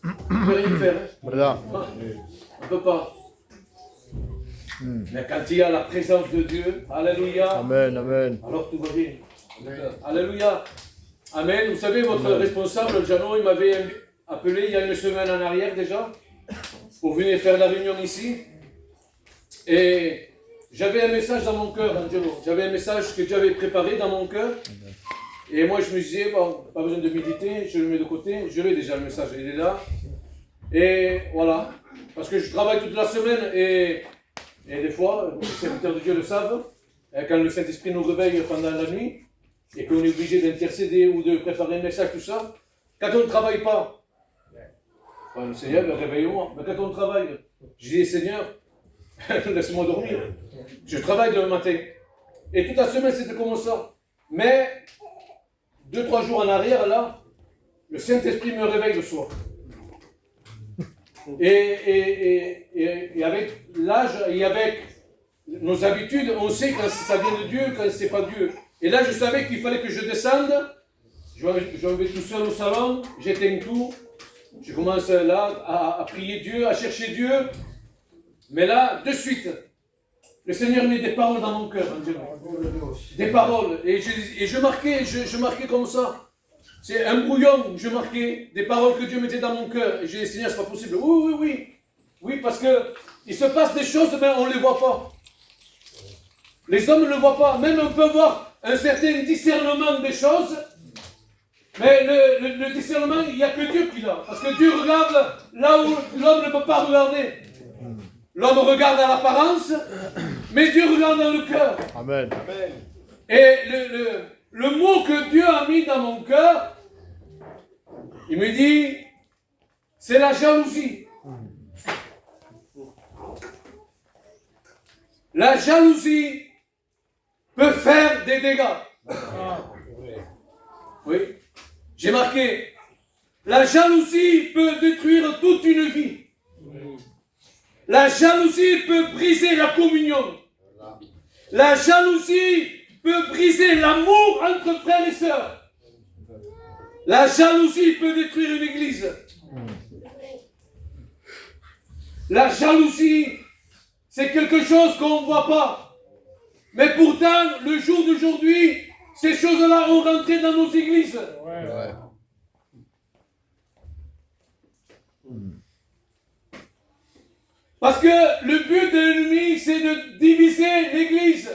On ne peut rien faire. Voilà. On ne peut pas. Mais quand il y a la présence de Dieu, alléluia, Amen, amen. alors tout va bien. Alléluia. Amen. Vous savez, votre responsable, Jano, il m'avait appelé il y a une semaine en arrière déjà, pour venir faire la réunion ici. Et j'avais un message dans mon cœur, Angelo. J'avais un message que Dieu avait préparé dans mon cœur. Et moi, je me disais, bon, pas besoin de méditer, je le mets de côté. Je l'ai déjà, le message, il est là. Et voilà. Parce que je travaille toute la semaine et des fois, les serviteurs de Dieu le savent, quand le Saint-Esprit nous réveille pendant la nuit et qu'on est obligé d'intercéder ou de préparer un message, tout ça, quand on ne travaille pas, le Seigneur, réveille-moi. Mais quand on travaille, je dis, Seigneur, laisse-moi dormir. Je travaille le matin. Et toute la semaine, c'était comme ça. Mais 2-3 jours en arrière, là, le Saint-Esprit me réveille le soir. Et avec l'âge et avec nos habitudes, on sait quand ça vient de Dieu, quand c'est pas Dieu. Et là, je savais qu'il fallait que je descende. Je vais tout seul au salon, j'éteins tout. Je commence là à prier Dieu, à chercher Dieu. Mais là, de suite, le Seigneur met des paroles dans mon cœur, Angelo. Des paroles. Et je marquais comme ça. C'est un brouillon où je marquais des paroles que Dieu mettait dans mon cœur. Et j'ai dit, Seigneur, c'est pas possible. Oui, parce que il se passe des choses, mais on ne les voit pas. Les hommes ne le voient pas. Même on peut voir un certain discernement des choses, mais le discernement, il n'y a que Dieu qui l'a. Parce que Dieu regarde là où l'homme ne peut pas regarder. L'homme regarde à l'apparence, mais Dieu regarde dans le cœur. Amen. Et le mot que Dieu a mis dans mon cœur, il me dit, c'est la jalousie. La jalousie peut faire des dégâts. Oui. J'ai marqué, la jalousie peut détruire toute une vie. La jalousie peut briser la communion. La jalousie peut briser l'amour entre frères et sœurs. La jalousie peut détruire une église. La jalousie, c'est quelque chose qu'on ne voit pas. Mais pourtant, le jour d'aujourd'hui, ces choses-là ont rentré dans nos églises. Parce que le but de l'ennemi, c'est de diviser l'église.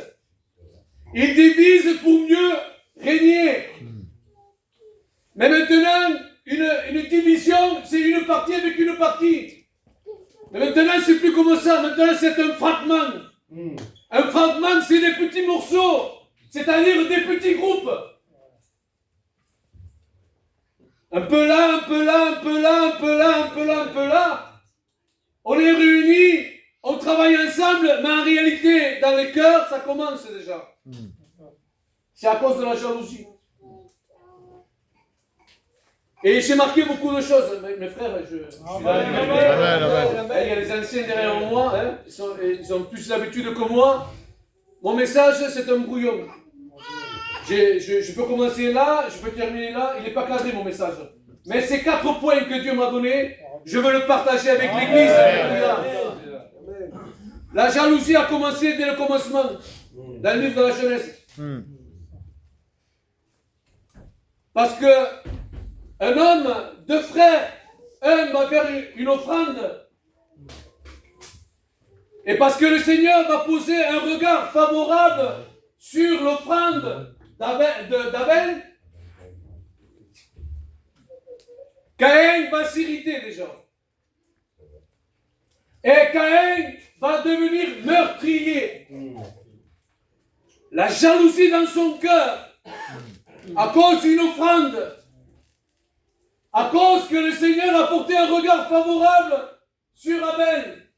Il divise pour mieux régner. Mais maintenant, une division, c'est une partie avec une partie. Mais maintenant, c'est plus comme ça. Maintenant, c'est un fragment. Un fragment, c'est des petits morceaux. C'est-à-dire des petits groupes. Un peu là, un peu là, un peu là, un peu là, un peu là, un peu là. On est réunis, on travaille ensemble, mais en réalité, dans les cœurs, ça commence déjà. C'est à cause de la jalousie. Et j'ai marqué beaucoup de choses. Mes frères, il y a les anciens derrière moi, hein, ils ont plus l'habitude que moi. Mon message, c'est un brouillon. Je peux commencer là, je peux terminer là, il n'est pas cadré mon message. Mais ces 4 points que Dieu m'a donnés, je veux le partager avec l'Église. La jalousie a commencé dès le commencement, dans le livre de la Genèse. Parce que un homme, 2 frères, un va faire une offrande. Et parce que le Seigneur va poser un regard favorable sur l'offrande d'Abel, Caïn va s'irriter déjà. Et Caïn va devenir meurtrier. La jalousie dans son cœur, à cause d'une offrande, à cause que le Seigneur a porté un regard favorable sur Abel.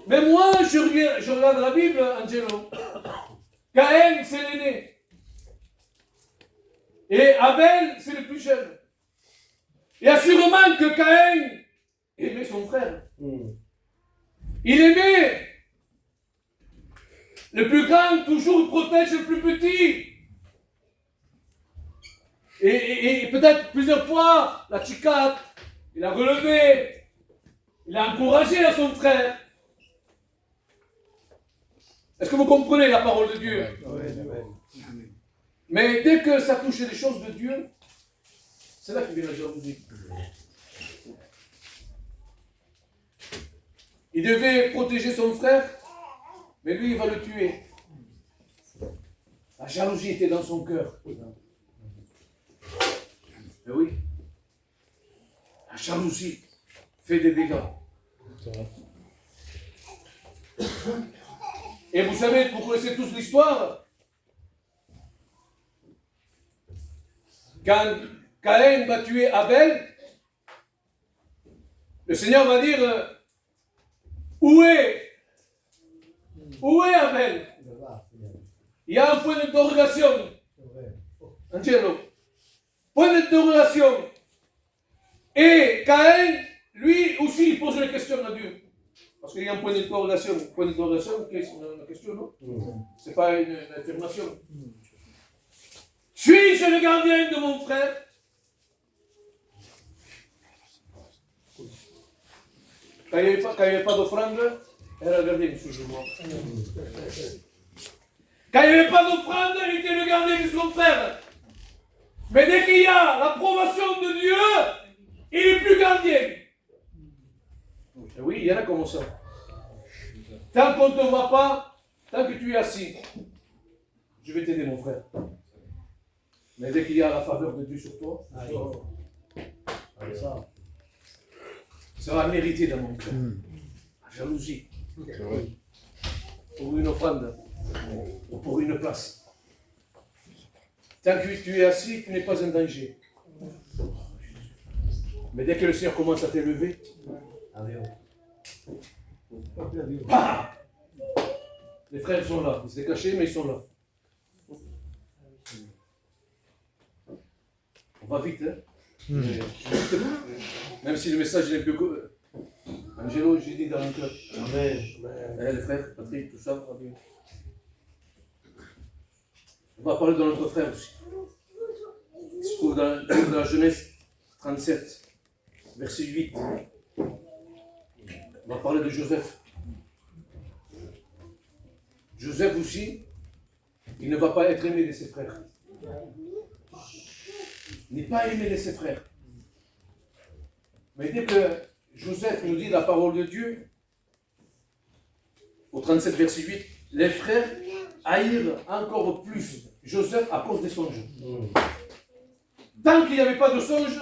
Mais moi, je regarde la Bible, Angelo. Caïn, c'est l'aîné. Et Abel, c'est le plus jeune. Et assurément que Caïn aimait son frère. Il aimait. Le plus grand, toujours, protège le plus petit. Et peut-être plusieurs fois, la chicane, il l'a relevé, il a encouragé à son frère. Est-ce que vous comprenez la parole de Dieu? Mais dès que ça touche les choses de Dieu, c'est là qu'il vient la jalousie. Il devait protéger son frère, mais lui, il va le tuer. La jalousie était dans son cœur. Mais oui, la jalousie fait des dégâts. Et vous savez, vous connaissez tous l'histoire. Quand Caïn va tuer Abel, le Seigneur va dire, où est Abel? Il y a un point d'interrogation. Angelo. Point d'interrogation. Et Caïn, lui aussi, il pose une question à Dieu. Parce qu'il y a un point d'interrogation. Point d'interrogation, c'est une question, non? Ce n'est pas une affirmation. Suis-je le gardien de mon frère? Quand il n'y avait pas d'offrande, elle a gardé le sujet-moi. Quand il n'y avait pas d'offrande, il était le gardien de son frère. Mais dès qu'il y a l'approbation de Dieu, il n'est plus gardien. Et oui, il y en a comme ça. Tant qu'on ne te voit pas, tant que tu es assis, je vais t'aider mon frère. Mais dès qu'il y a la faveur de Dieu sur toi, ça sera mérité dans mon cœur. La jalousie. Pour une offrande ou pour une place. Tant que tu es assis, tu n'es pas en danger. Mais dès que le Seigneur commence à t'élever, les frères sont là. Ils s'étaient cachés, mais ils sont là. On va vite, hein? Même si le message est un peu... Angelo, j'ai dit dans le cœur. Amen. Les frères, Patrick, tout ça, va bien. On va parler de notre frère aussi. Il se trouve dans la Genèse 37, verset 8. On va parler de Joseph. Joseph aussi, il ne va pas être aimé de ses frères. Il n'est pas aimé de ses frères. Mais dès que Joseph nous dit la parole de Dieu, au 37, verset 8, les frères haïrent encore plus Joseph à cause des songes. Tant qu'il n'y avait pas de songes,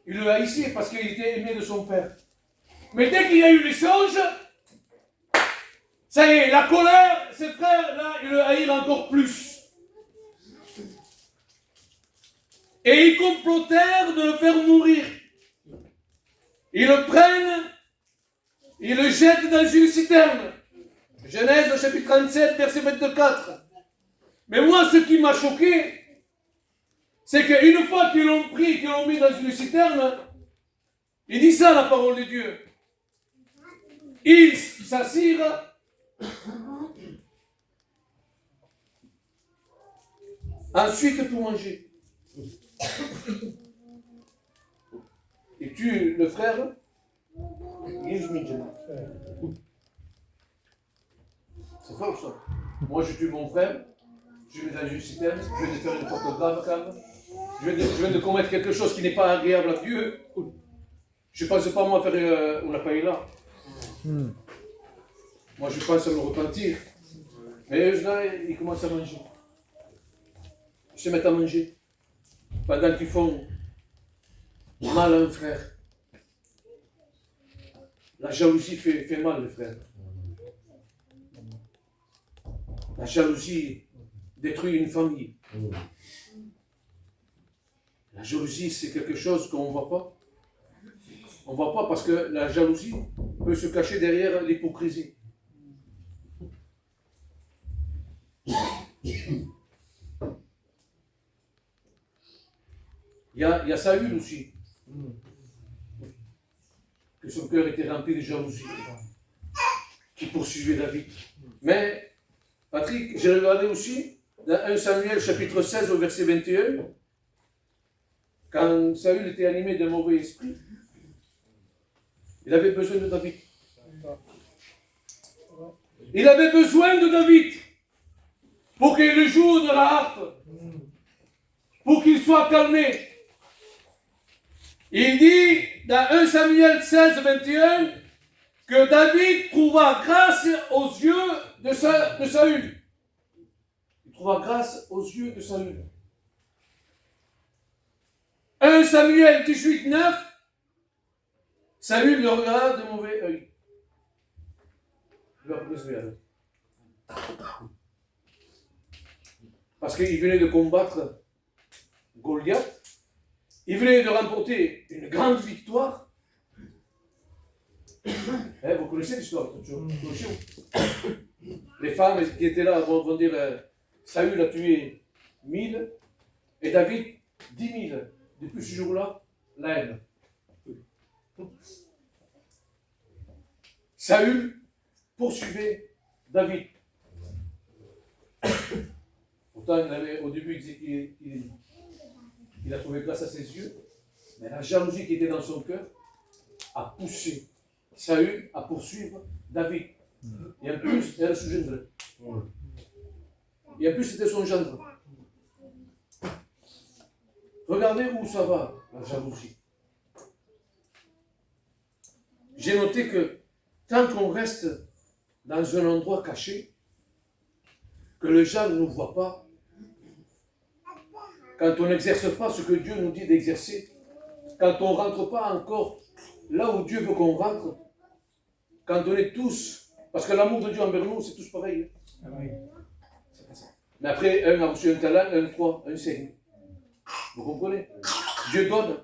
il le haïssait parce qu'il était aimé de son père. Mais dès qu'il y a eu les songes, ça y est, la colère, ses frères, là, ils le haïrent encore plus. Et ils complotèrent de le faire mourir. Ils le prennent, ils le jettent dans une citerne. Genèse au chapitre 37, verset 24. Mais moi, ce qui m'a choqué, c'est qu'une fois qu'ils l'ont pris, qu'ils l'ont mis dans une citerne, il dit ça, la parole de Dieu. Ils s'assirent ensuite pour manger. Et tue le frère, c'est fort ça. Moi je tue mon frère, je vais dans une citerne, je vais te faire une faute grave quand même. Je viens de commettre quelque chose qui n'est pas agréable à Dieu. Je ne pense pas moi faire on n'a pas eu là. Moi je pense à me repentir. Mais là, ils commencent à manger. Ils se mettent à manger. Pendant qu'ils font mal à un frère. La jalousie fait mal, les frères. La jalousie détruit une famille. La jalousie, c'est quelque chose qu'on ne voit pas. On ne voit pas parce que la jalousie peut se cacher derrière l'hypocrisie. Il y a Saül aussi, que son cœur était rempli de jalousie, qui poursuivait David. Mais, Patrick, j'ai regardé aussi, dans 1 Samuel chapitre 16 au verset 21, quand Saül était animé d'un mauvais esprit, Il avait besoin de David. Il avait besoin de David pour qu'il joue de la harpe, pour qu'il soit calmé. Il dit dans 1 Samuel 16, 21 que David trouva grâce aux yeux de Saül. Il trouva grâce aux yeux de Saül. 1 Samuel 18, 9, Saül le regarda de mauvais œil. Parce qu'il venait de combattre Goliath, il venait de remporter une grande victoire. Vous connaissez l'histoire, les femmes qui étaient là vont dire Saül a tué 1000 et David 10 000. Depuis ce jour-là, la haine. Saül poursuivait David. Pourtant, au début, il a trouvé grâce à ses yeux, mais la jalousie qui était dans son cœur a poussé Saül à poursuivre David. Et en plus, elle se gendre. Et en plus, c'était son gendre. Regardez où ça va, la jalousie. J'ai noté que tant qu'on reste dans un endroit caché, que les gens ne nous voient pas, quand on n'exerce pas ce que Dieu nous dit d'exercer, quand on ne rentre pas encore là où Dieu veut qu'on rentre, quand on est tous, parce que l'amour de Dieu envers nous, c'est tous pareil. Mais après, un a reçu un talent, un croit, un saigne. Vous comprenez? Dieu donne.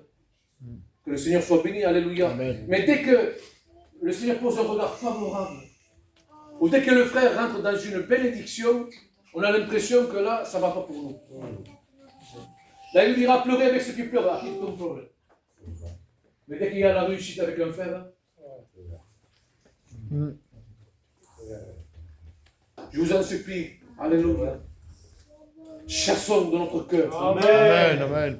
Que le Seigneur soit béni, alléluia. Amen. Mais dès que le Seigneur pose un regard favorable, ou dès que le frère rentre dans une bénédiction, on a l'impression que là, ça ne va pas pour nous. Là, il dira pleurer avec ceux qui pleurent, qui tombent pleurer. Mais dès qu'il y a la réussite avec un frère, je vous en supplie, alléluia. Chassons de notre cœur. Amen. Amen.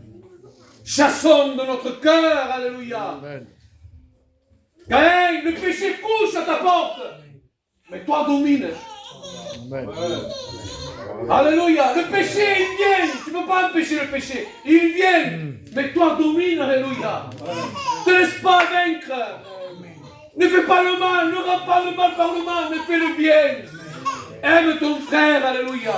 Chassons de notre cœur, alléluia. Amen. Caïn, le péché couche à ta porte, mais toi domine. Amen. Alléluia. Le péché, il vient. Tu ne peux pas empêcher le péché. Il vient, mais toi domine, alléluia. Ne te laisse pas vaincre. Ne fais pas le mal, ne rends pas le mal par le mal, mais fais le bien. Aime ton frère, alléluia.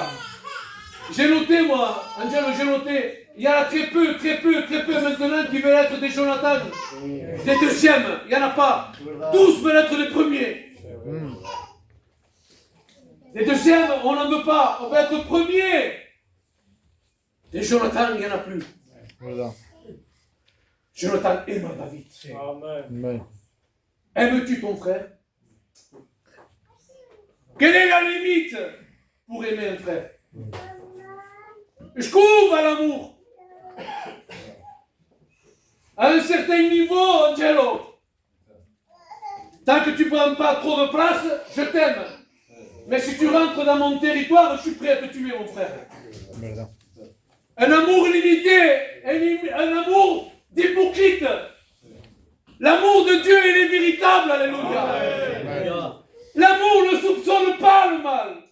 J'ai noté, moi, Angelo, j'ai noté, il y en a très peu maintenant qui veulent être des Jonathan, des deuxièmes, il n'y en a pas. Tous veulent être les premiers. Les deuxièmes, on n'en veut pas, on veut être premiers. Des Jonathan, il n'y en a plus. Jonathan aime David. Amen. Aimes-tu ton frère? Quelle est la limite pour aimer un frère? Je couvre à l'amour. À un certain niveau, Angelo. Tant que tu ne prends pas trop de place, je t'aime. Mais si tu rentres dans mon territoire, je suis prêt à te tuer, mon frère. Un amour limité, un amour d'hypocrite. L'amour de Dieu, il est véritable, alléluia. L'amour ne soupçonne pas le mal.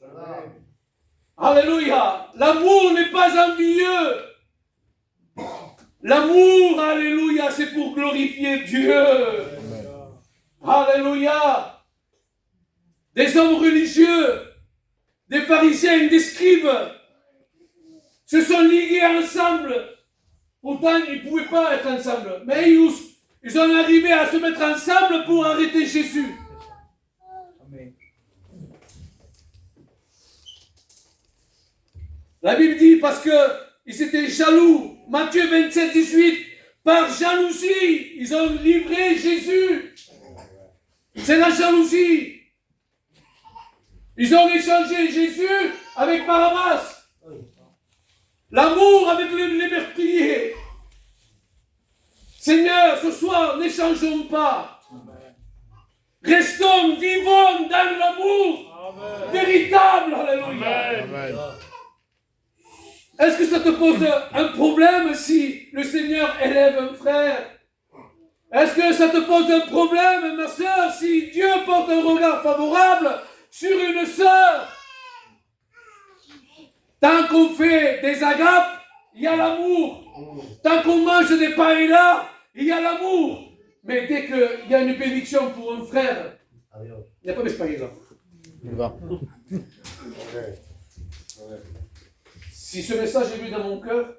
Alléluia. L'amour n'est pas envieux. L'amour, alléluia, c'est pour glorifier Dieu. Alléluia. Des hommes religieux, des pharisiens, des scribes se sont ligués ensemble. Pourtant, ils ne pouvaient pas être ensemble. Mais ils ont arrivé à se mettre ensemble pour arrêter Jésus. La Bible dit parce qu'ils étaient jaloux. Matthieu 27, 18. Par jalousie, ils ont livré Jésus. C'est la jalousie. Ils ont échangé Jésus avec Barabbas. L'amour avec les meurtriers. Seigneur, ce soir, n'échangeons pas. Restons, vivons dans l'amour véritable. Alléluia. Amen. Est-ce que ça te pose un problème si le Seigneur élève un frère? Est-ce que ça te pose un problème, ma sœur, si Dieu porte un regard favorable sur une sœur? Tant qu'on fait des agapes, il y a l'amour. Tant qu'on mange des paellas, il y a l'amour. Mais dès qu'il y a une bénédiction pour un frère, il n'y a pas d'espagnol. Il va. Si ce message est vu dans mon cœur,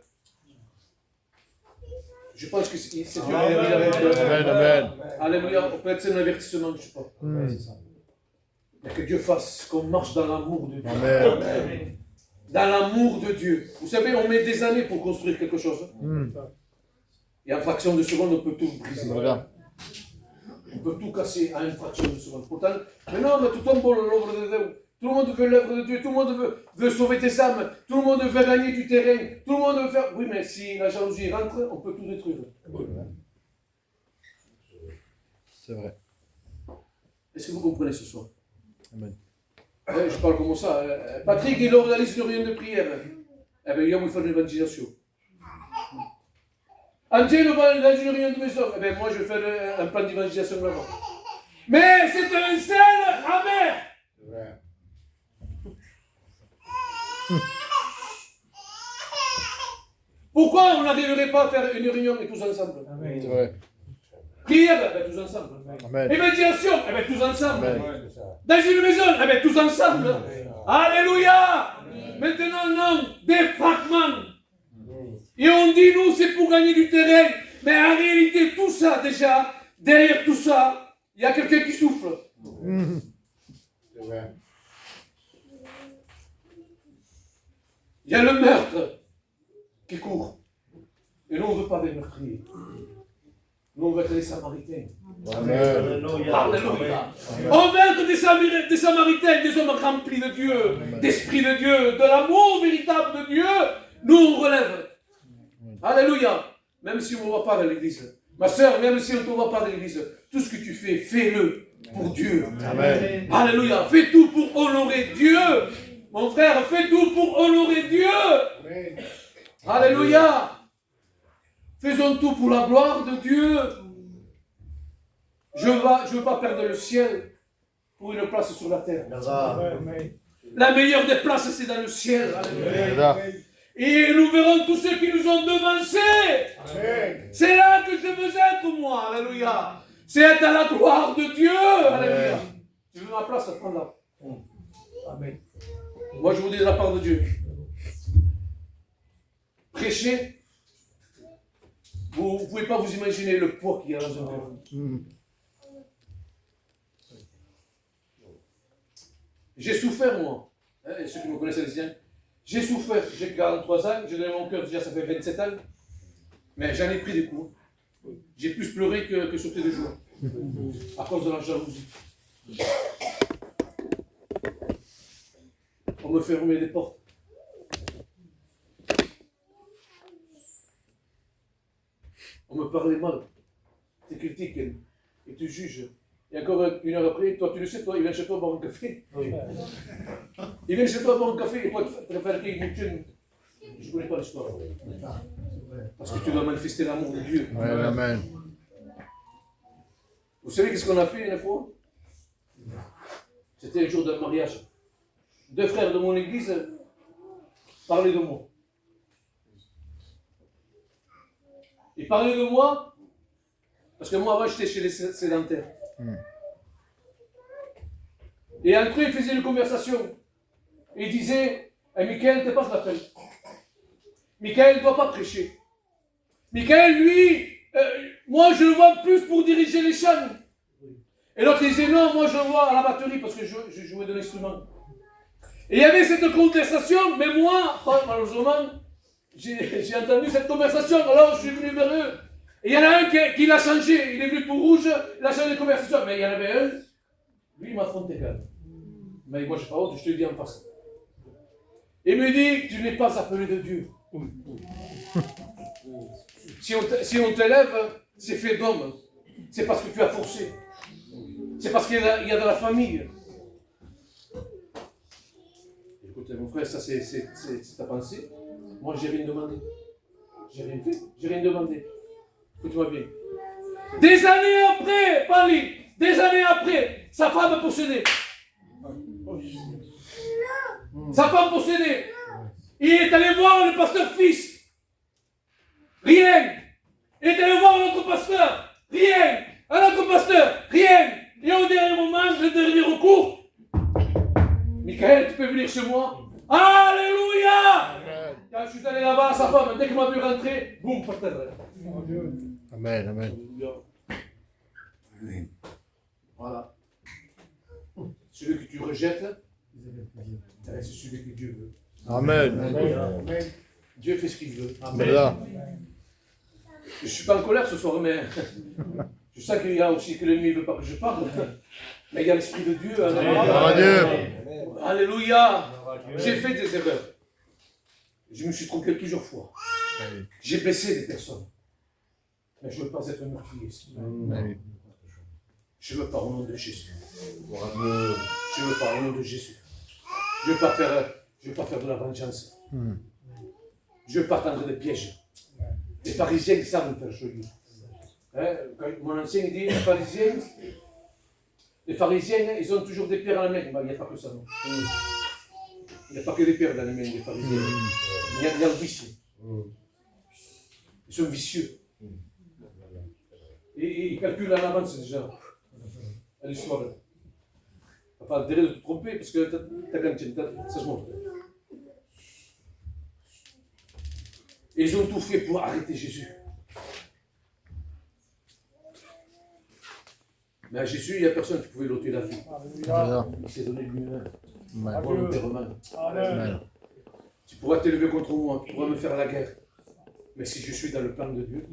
je pense que c'est Dieu qui l'a mis dans mon cœur. Amen, amen. Alléluia, peut-être c'est un avertissement, je ne sais pas. Mais que Dieu fasse qu'on marche dans l'amour de Dieu. Amen. Dans l'amour de Dieu. Vous savez, on met des années pour construire quelque chose. Et en fraction de seconde, on peut tout briser. Voilà. On peut tout casser à une fraction de seconde. Pourtant, mais non, mais tout tombe pour l'œuvre de Dieu. Tout le monde veut l'œuvre de Dieu. Tout le monde veut sauver tes âmes. Tout le monde veut gagner du terrain. Tout le monde veut faire... Oui, mais si la jalousie rentre, on peut tout détruire. C'est vrai. Est-ce que vous comprenez ce soir? Amen. Je parle comme ça. Patrick, il organise une réunion de prière. Eh bien, il va faire une évangélisation. Angelo va dans une réunion de maison. Eh bien, moi, je vais faire un plan d'évangélisation là-bas. Mais c'est un seul amer. Pourquoi on n'arriverait pas à faire une réunion et tous ensemble? C'est vrai. Prière, eh bien, tous ensemble. Amen. Évangélisation, eh bien, tous ensemble. Amen. Dans une maison, eh bien, tous ensemble. Alléluia. Maintenant, non, des fragments. Et on dit, nous, c'est pour gagner du terrain. Mais en réalité, tout ça, déjà, derrière tout ça, il y a quelqu'un qui souffle. Il y a le meurtre qui court. Et nous, on ne veut pas des meurtriers. Nous, on veut être des Samaritains. Amen. Alléluia. On veut être des Samaritains, des hommes remplis de Dieu, d'esprit de Dieu, de l'amour véritable de Dieu. Nous, on relève. Alléluia. Même si on ne va pas dans l'église. Ma soeur, même si on ne te voit pas dans l'église, tout ce que tu fais, fais-le pour Dieu. Amen. Alléluia. Fais tout pour honorer Dieu. Mon frère, fais tout pour honorer Dieu. Amen. Alléluia. Faisons tout pour la gloire de Dieu. Je ne veux pas perdre le ciel pour une place sur la terre. La meilleure des places, c'est dans le ciel. Alléluia. Et nous verrons tous ceux qui nous ont devancés. Amen. C'est là que je veux être, moi. Alléluia. C'est être à la gloire de Dieu. Alléluia. Je veux ma place, prends-la. Amen. Moi, je vous dis de la part de Dieu. Prêcher. Vous ne pouvez pas vous imaginer le poids qu'il y a dans un cœur. J'ai souffert, moi. Hein, ceux qui me connaissent, les siens. J'ai souffert. J'ai 43 ans. J'ai donné mon cœur déjà, ça fait 27 ans. Mais j'en ai pris des coups. J'ai plus pleuré que sauté de joie. À cause de la jalousie. On me fermait les portes. On me parlait mal. Tu critiques et tu juges. Et encore une heure après, toi tu le sais, toi, il vient chez toi boire un café. Il vient chez toi boire un café et toi tu préfères qu'il me tue. Je ne connais pas l'histoire. Parce que tu dois manifester l'amour de Dieu. Amen. Amen. Vous savez qu'est-ce qu'on a fait une fois? C'était le jour d'un mariage. 2 frères de mon église parlaient de moi. Ils parlaient de moi parce que moi avant j'étais chez les sédentaires. Et entre eux ils faisaient une conversation. Ils disaient Michael, t'es pas ce l'appel. Michael ne doit pas prêcher. Michael, lui, moi je le vois plus pour diriger les chants. Et l'autre disait non, moi je le vois à la batterie parce que je jouais de l'instrument. Et il y avait cette conversation, mais moi, malheureusement, j'ai entendu cette conversation, alors je suis venu vers eux. Et il y en a un qui l'a changé, il est venu pour rouge, il a changé de conversation. Mais il y en avait un, lui il m'affrontait quand même. Mais moi je suis pas honte, je te le dis en face. Il me dit, tu n'es pas appelé de Dieu. Si on t'élève, c'est fait d'homme. C'est parce que tu as forcé. C'est parce qu'il y a de la famille. Écoutez, mon frère, ça c'est ta pensée. Moi, j'ai rien demandé. J'ai rien fait. J'ai rien demandé. Écoute-moi bien. Des années après, Pali, des années après, sa femme est possédée. Sa femme possédée. Il est allé voir le pasteur fils. Rien. Il est allé voir un autre pasteur. Rien. Un autre pasteur. Rien. Et au dernier moment, le dernier recours. Michael, tu peux venir chez moi? Alléluia! Quand je suis allé là-bas, sa femme, dès qu'il m'a vu rentrer, boum, par terre. Amen, amen. Alléluia. Voilà. Celui que tu rejettes, c'est celui que Dieu veut. Amen. Amen. Dieu fait ce qu'il veut. Voilà. Je ne suis pas en colère ce soir, mais je sais qu'il y a aussi que l'ennemi ne veut pas que je parle. Mais il y a l'Esprit de Dieu. Alléluia. Alléluia. J'ai fait des erreurs. Je me suis trompé plusieurs fois. J'ai blessé des personnes. Mais je ne veux pas être meurtrier. Je ne veux pas au nom de Jésus. Je ne veux pas au nom de Jésus. Je ne veux pas faire de la vengeance. Je ne veux pas tendre des pièges. Les pharisiens, ils savent me faire choisir. Hein? Mon ancien dit, les pharisiens, ils ont toujours des pierres à la main. Il n'y a pas que ça, non. Il n'y a pas que des pierres dans les mains des pharisiens. Il y a le vice. Ils sont vicieux. Et ils calculent à l'avance déjà. À l'histoire. Tu n'as pas intérêt de te tromper parce que ta cantine, ça se montre. Et ils ont tout fait pour arrêter Jésus. Mais à Jésus, il n'y a personne qui pouvait l'ôter la vie. Il s'est donné lui-même. Volontairement. Amen. Tu pourras t'élever contre moi, tu pourras me faire la guerre. Mais si je suis dans le plan de Dieu.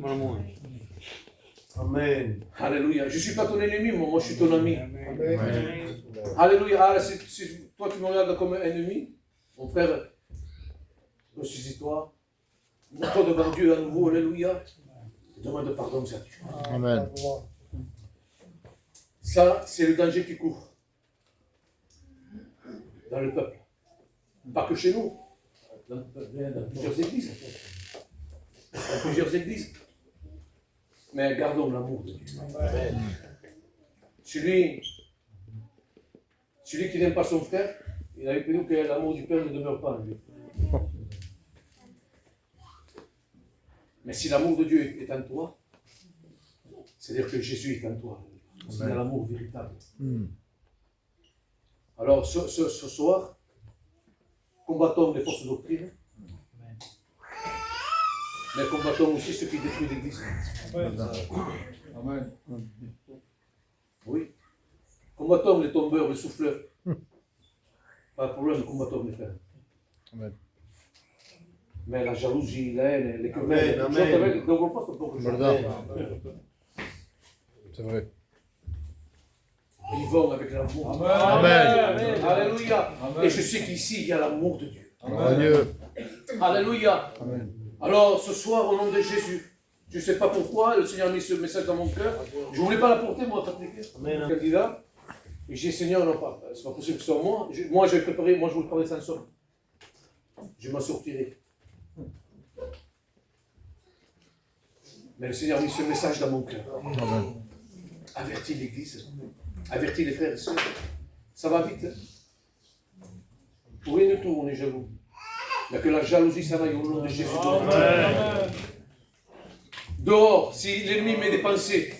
Amen. Alléluia. Je ne suis pas ton ennemi, moi je suis ton ami. Amen. Alléluia. Ah, si toi tu me regardes comme un ennemi, mon frère, ressaisis-toi. Montre-toi devant Dieu à nouveau. Alléluia. Demande pardon à Dieu. Amen. Ça, c'est le danger qui court dans le peuple. Pas que chez nous. Dans plusieurs églises. Dans plusieurs églises. Mais gardons l'amour de Dieu. Amen. Celui qui n'aime pas son frère, il avait prévu que l'amour du Père ne demeure pas en lui. Mais si l'amour de Dieu est en toi, c'est-à-dire que Jésus est en toi. C'est l'amour véritable. Alors ce soir, combattons les fausses doctrines, mais combattons aussi ce qui détruit l'Église. Amen. Oui. Combattons les tombeurs, les souffleurs. Pas de problème, combattons les frères. Amen. Mais la jalousie, la haine, les querelles, c'est vrai. vivons avec l'amour. Amen. Alléluia. Et je sais qu'ici, il y a l'amour de Dieu. Amen. Alléluia. Amen. Alors, ce soir, au nom de Jésus, je ne sais pas pourquoi, le Seigneur a mis ce message dans mon cœur. Je ne voulais pas l'apporter, moi, candidat. Et j'ai dit, Seigneur, non pas, c'est pas possible que ce soit moi. Moi, je vais préparer, moi, je vous parler sans somme. Je m'en sortirai. Mais le Seigneur a mis ce message dans mon cœur. Amen. Avertis l'Église. Avertis les frères et sœurs. Ça va vite. Pour rien du tout, on est jaloux. Mais que la jalousie s'en aille au nom de Jésus. Amen. Dehors, si l'ennemi met des pensées.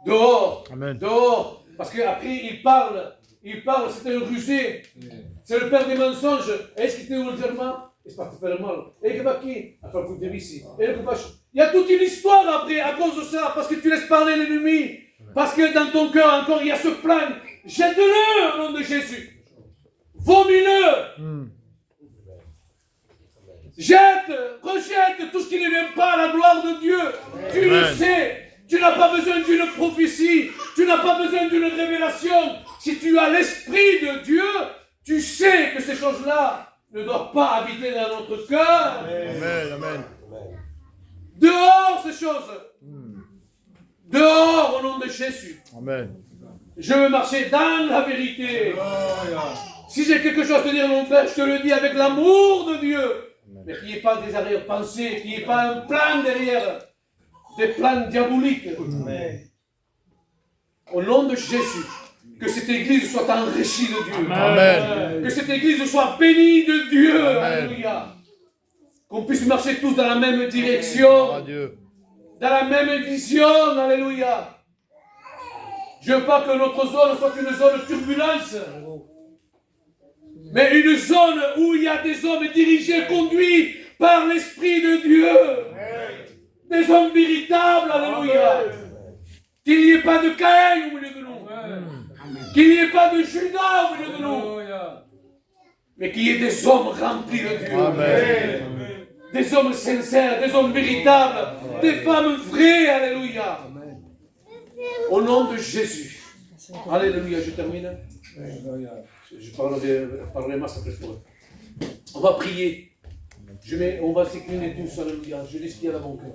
Dehors. Amen. Dehors. Parce qu'après, il parle, c'est un rusé. C'est le père des mensonges. Est-ce qu'il était ultérieurement? Est-ce pas te faire mal? Et que qui? Enfin, vous dire ici. Il y a toute une histoire après, à cause de ça, parce que tu laisses parler l'ennemi. Parce que dans ton cœur, encore, il y a ce plan. Jette-le au nom de Jésus. Vomis-le. Jette, rejette tout ce qui ne vient pas à la gloire de Dieu. Tu le sais. Tu n'as pas besoin d'une prophétie. Tu n'as pas besoin d'une révélation. Si tu as l'Esprit de Dieu, tu sais que ces choses-là ne doivent pas habiter dans notre cœur. Amen. Amen. Dehors ces choses. Dehors au nom de Jésus. Amen. Je veux marcher dans la vérité. Si j'ai quelque chose à te dire, mon frère, je te le dis avec l'amour de Dieu. Mais qu'il n'y ait pas des arrière-pensées, qu'il n'y ait pas un plan derrière. des plans diaboliques. Au nom de Jésus, que cette église soit enrichie de Dieu. Amen. Que cette église soit bénie de Dieu. Amen. Alléluia. Qu'on puisse marcher tous dans la même direction, Gloire à Dieu. dans la même vision. Alléluia. Je veux pas que notre zone soit une zone de turbulence, mais une zone où il y a des hommes dirigés, conduits par l'Esprit de Dieu. Des hommes véritables, alléluia. Qu'il n'y ait pas de Caïn au milieu de nous. Qu'il n'y ait pas de Judas au milieu de nous. Mais qu'il y ait des hommes remplis de Dieu. Amen. Des hommes sincères, des hommes véritables, des femmes vraies, alléluia. Au nom de Jésus. Alléluia, je termine. Je parlerai más après ça. On va prier. On va s'incliner tous, alléluia. Je laisse qu'il y a dans mon cœur.